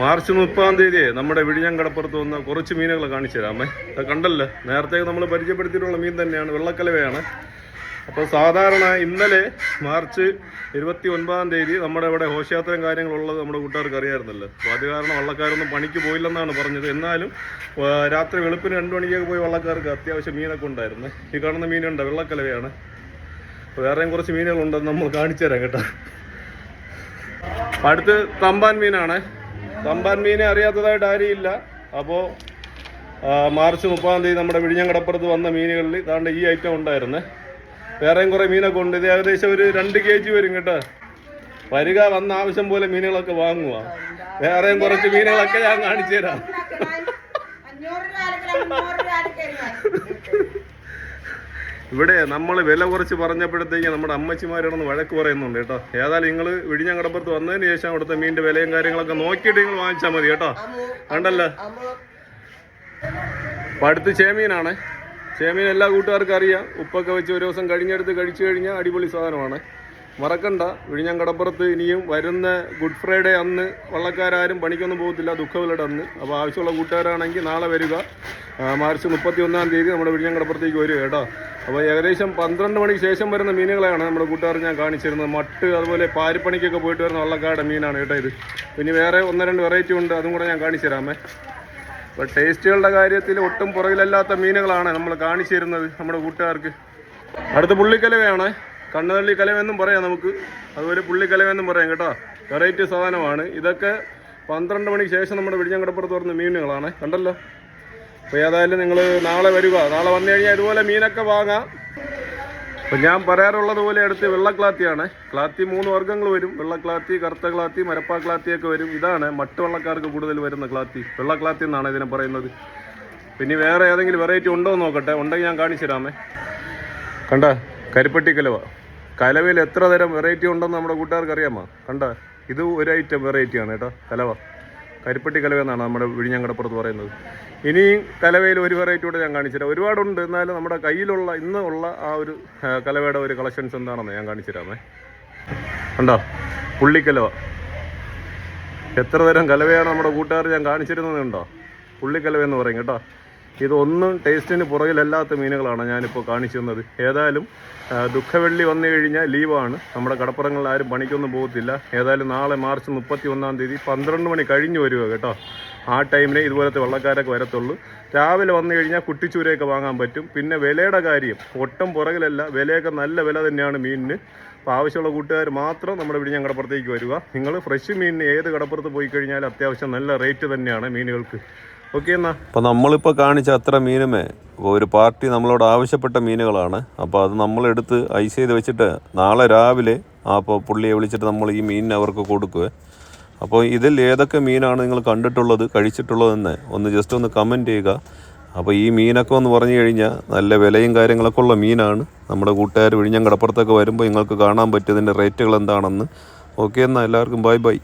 March 30 നമ്മുടെ വിഴിഞ്ഞം കടപ്പുറത്ത് വന്ന കുറച്ച് മീനുകൾ കാണിച്ചു തരാമേ. അത് കണ്ടല്ലോ, നേരത്തെ നമ്മൾ പരിചയപ്പെടുത്തിയിട്ടുള്ള മീൻ തന്നെയാണ്, വെള്ളക്കലവയാണ്. അപ്പോൾ സാധാരണ ഇന്നലെ മാർച്ച് 29 നമ്മുടെ ഇവിടെ ഘോഷയാത്രയും കാര്യങ്ങളുള്ളത് നമ്മുടെ കൂട്ടുകാർക്ക് അറിയാമായിരുന്നല്ലോ. അപ്പോൾ അത് കാരണം വള്ളക്കാരൊന്നും പണിക്ക് പോയില്ലെന്നാണ് പറഞ്ഞത്. എന്നാലും രാത്രി വെളുപ്പിന് 2 മണിക്കൊക്കെ പോയി വള്ളക്കാർക്ക് അത്യാവശ്യം മീനൊക്കെ ഉണ്ടായിരുന്നു. ഈ കാണുന്ന മീനുണ്ട്, വെള്ളക്കലവയാണ്. അപ്പോൾ വേറെയും കുറച്ച് മീനുകളുണ്ടെന്ന് നമ്മൾ കാണിച്ചു തരാം കേട്ടോ. അടുത്ത് തമ്പാൻ മീനാണ്. തമ്പാൻ മീനെ അറിയാത്തതായിട്ട് ആരുമില്ല. അപ്പോൾ മാർച്ച് 30 നമ്മുടെ വിഴിഞ്ഞം കടപ്പുറത്ത് വന്ന മീനുകളിൽ താണ്ട് ഈ ഐറ്റം ഉണ്ടായിരുന്നു. വേറെയും കുറേ മീനൊക്കെ ഉണ്ട്. ഇത് ഏകദേശം ഒരു 2 kg വരും കേട്ടോ. വരിക വന്ന ആവശ്യം പോലെ മീനുകളൊക്കെ വാങ്ങുക. വേറെയും കുറച്ച് മീനുകളൊക്കെ ഞാൻ കാണിച്ചു തരാം. ഇവിടെ നമ്മൾ വില കുറച്ച് പറഞ്ഞപ്പോഴത്തേക്ക് നമ്മുടെ അമ്മച്ചിമാരോടൊന്ന് വഴക്ക് പറയുന്നുണ്ട് കേട്ടോ. ഏതായാലും നിങ്ങൾ വിഴിഞ്ഞം കടപ്പുറത്ത് വന്നതിന് ശേഷം അവിടുത്തെ മീനിന്റെ വിലയും കാര്യങ്ങളൊക്കെ നോക്കിയിട്ട് നിങ്ങൾ വാങ്ങിച്ചാൽ മതി കേട്ടോ. കണ്ടല്ലോ. അപ്പം അടുത്ത് ചേമീനാണ്. ചേമീൻ എല്ലാ കൂട്ടുകാർക്കും അറിയാം. ഉപ്പൊക്കെ വെച്ച് ഒരു ദിവസം കഴിഞ്ഞെടുത്ത് കഴിച്ചു കഴിഞ്ഞാൽ അടിപൊളി സാധനമാണ്. മറക്കണ്ട, വിഴിഞ്ഞം കടപ്പുറത്ത് ഇനിയും വരുന്ന ഗുഡ് ഫ്രൈഡേ അന്ന് വള്ളക്കാരും പണിക്കൊന്നും പോകത്തില്ല, ദുഃഖവെള്ളിയുടെ അന്ന്. അപ്പോൾ ആവശ്യമുള്ള കൂട്ടുകാരാണെങ്കിൽ നാളെ വരിക. മാർച്ച് 31 നമ്മുടെ വിഴിഞ്ഞം കടപ്പുറത്തേക്ക് വരിക കേട്ടോ. അപ്പോൾ ഏകദേശം 12 മണിക്ക് ശേഷം വരുന്ന മീനുകളെയാണ് നമ്മുടെ കൂട്ടുകാർ ഞാൻ കാണിച്ചിരുന്നത്. മട്ട്, അതുപോലെ പാരിപ്പണിക്കൊക്കെ പോയിട്ട് വരുന്ന വള്ളക്കാരുടെ മീനാണ് കേട്ടോ ഇത്. പിന്നെ വേറെ 1-2 വെറൈറ്റി ഉണ്ട്, അതും കൂടെ ഞാൻ കാണിച്ചു തരാമേ. അപ്പോൾ ടേസ്റ്റുകളുടെ കാര്യത്തിൽ ഒട്ടും പുറകിലല്ലാത്ത മീനുകളാണ് നമ്മൾ കാണിച്ചു തരുന്നത് നമ്മുടെ കൂട്ടുകാർക്ക്. അടുത്ത പുള്ളിക്കലവയാണ്. കണ്ണുതള്ളി കലവെന്നും പറയാം നമുക്ക്, അതുപോലെ പുള്ളിക്കലവെന്നും പറയാം കേട്ടോ. വെറൈറ്റി സാധനമാണ് ഇതൊക്കെ. 12 മണിക്ക് ശേഷം നമ്മുടെ വിഴിഞ്ഞം കടപ്പുറത്ത് വരുന്ന മീനുകളാണ്. കണ്ടല്ലോ. അപ്പോൾ ഏതായാലും നിങ്ങൾ നാളെ വരിക. നാളെ വന്നു കഴിഞ്ഞാൽ ഇതുപോലെ മീനൊക്കെ വാങ്ങാം. അപ്പോൾ ഞാൻ പറയാറുള്ളത് പോലെ അടുത്ത് വെള്ളക്ലാത്തിയാണ്. ക്ലാത്തി 3 വർഗ്ഗങ്ങൾ വരും. വെള്ളക്ലാത്തി, കറുത്ത ക്ലാത്തി, മരപ്പാ ക്ലാത്തിയൊക്കെ വരും. ഇതാണ് മട്ട് വള്ളക്കാർക്ക് കൂടുതൽ വരുന്ന ക്ലാത്തി. വെള്ളക്ലാത്തി എന്നാണ് ഇതിനെ പറയുന്നത്. പിന്നെ വേറെ ഏതെങ്കിലും വെറൈറ്റി ഉണ്ടോ എന്ന് നോക്കട്ടെ. ഉണ്ടെങ്കിൽ ഞാൻ കാണിച്ചു തരാമേ. കണ്ട കരിപ്പെട്ടി കലവ. കലവയിൽ എത്ര തരം വെറൈറ്റി ഉണ്ടെന്ന് നമ്മുടെ കൂട്ടുകാർക്ക് അറിയാമോ? കണ്ട, ഇത് ഒരു ഐറ്റം വെറൈറ്റിയാണ് കേട്ടോ, കലവ. കരിപ്പെട്ടി കലവ എന്നാണ് നമ്മുടെ വിഴിഞ്ഞം കടപ്പുറത്ത് പറയുന്നത്. ഇനിയും കലവയിൽ ഒരു വെറൈറ്റി കൂടെ ഞാൻ കാണിച്ചു തരാം. ഒരുപാടുണ്ട്. എന്നാലും നമ്മുടെ കയ്യിലുള്ള ഇന്ന് ഉള്ള ആ ഒരു കലവയുടെ ഒരു കളക്ഷൻസ് എന്താണെന്ന് ഞാൻ കാണിച്ചു തരാമേ. കണ്ടോ, പുള്ളിക്കലവ. എത്ര തരം കലവയാണ് നമ്മുടെ കൂട്ടുകാർ ഞാൻ കാണിച്ചിരുന്നതുണ്ടോ. പുള്ളിക്കലവ എന്ന് പറയും കേട്ടോ. ഇതൊന്നും ടേസ്റ്റിന് പുറകിലല്ലാത്ത മീനുകളാണ് ഞാനിപ്പോൾ കാണിച്ചു തന്നത്. ഏതായാലും ദുഃഖവെള്ളി വന്നു കഴിഞ്ഞാൽ ലീവാണ്. നമ്മുടെ കടപ്പുറങ്ങളിൽ ആരും പണിക്കൊന്നും പോകത്തില്ല. ഏതായാലും നാളെ മാർച്ച് 31 12 മണി കഴിഞ്ഞ് വരിക കേട്ടോ. ആ ടൈമിനെ ഇതുപോലത്തെ വള്ളക്കാരൊക്കെ വരത്തുള്ളൂ. രാവിലെ വന്നു കഴിഞ്ഞാൽ കുട്ടിച്ചൂരയൊക്കെ വാങ്ങാൻ പറ്റും. പിന്നെ വിലയുടെ കാര്യം ഒട്ടും പുറകിലല്ല, വിലയൊക്കെ നല്ല വില തന്നെയാണ് മീനിന്. അപ്പോൾ ആവശ്യമുള്ള കൂട്ടുകാർ മാത്രം നമ്മുടെ വിഴിഞ്ഞം കടപ്പുറത്തേക്ക് വരിക. നിങ്ങൾ ഫ്രഷ് മീനിന് ഏത് കടപ്പുറത്ത് പോയി കഴിഞ്ഞാൽ അത്യാവശ്യം നല്ല റേറ്റ് തന്നെയാണ് മീനുകൾക്ക്. ഓക്കെ എന്നാ. അപ്പോൾ നമ്മളിപ്പോൾ കാണിച്ച അത്ര മീനുമേ ഒരു പാർട്ടി നമ്മളോട് ആവശ്യപ്പെട്ട മീനുകളാണ്. അപ്പോൾ അത് നമ്മളെടുത്ത് ഐസ് ചെയ്ത് വെച്ചിട്ട് നാളെ രാവിലെ അപ്പോൾ പുള്ളിയെ വിളിച്ചിട്ട് നമ്മൾ ഈ മീനിനെ അവർക്ക് കൊടുക്കുക. അപ്പോൾ ഇതിൽ ഏതൊക്കെ മീനാണ് നിങ്ങൾ കണ്ടിട്ടുള്ളത്, കഴിച്ചിട്ടുള്ളതെന്ന് ഒന്ന് ജസ്റ്റ് ഒന്ന് കമൻറ്റ് ചെയ്യുക. അപ്പോൾ ഈ മീനൊക്കെ എന്ന് പറഞ്ഞു കഴിഞ്ഞാൽ നല്ല വിലയും കാര്യങ്ങളൊക്കെ ഉള്ള മീനാണ്. നമ്മുടെ കൂട്ടുകാർ വിഴിഞ്ഞം കടപ്പുറത്തൊക്കെ വരുമ്പോൾ നിങ്ങൾക്ക് കാണാൻ പറ്റും ഇതിൻ്റെ റേറ്റുകൾ എന്താണെന്ന്. ഓക്കെ എന്നാൽ എല്ലാവർക്കും ബൈ ബൈ.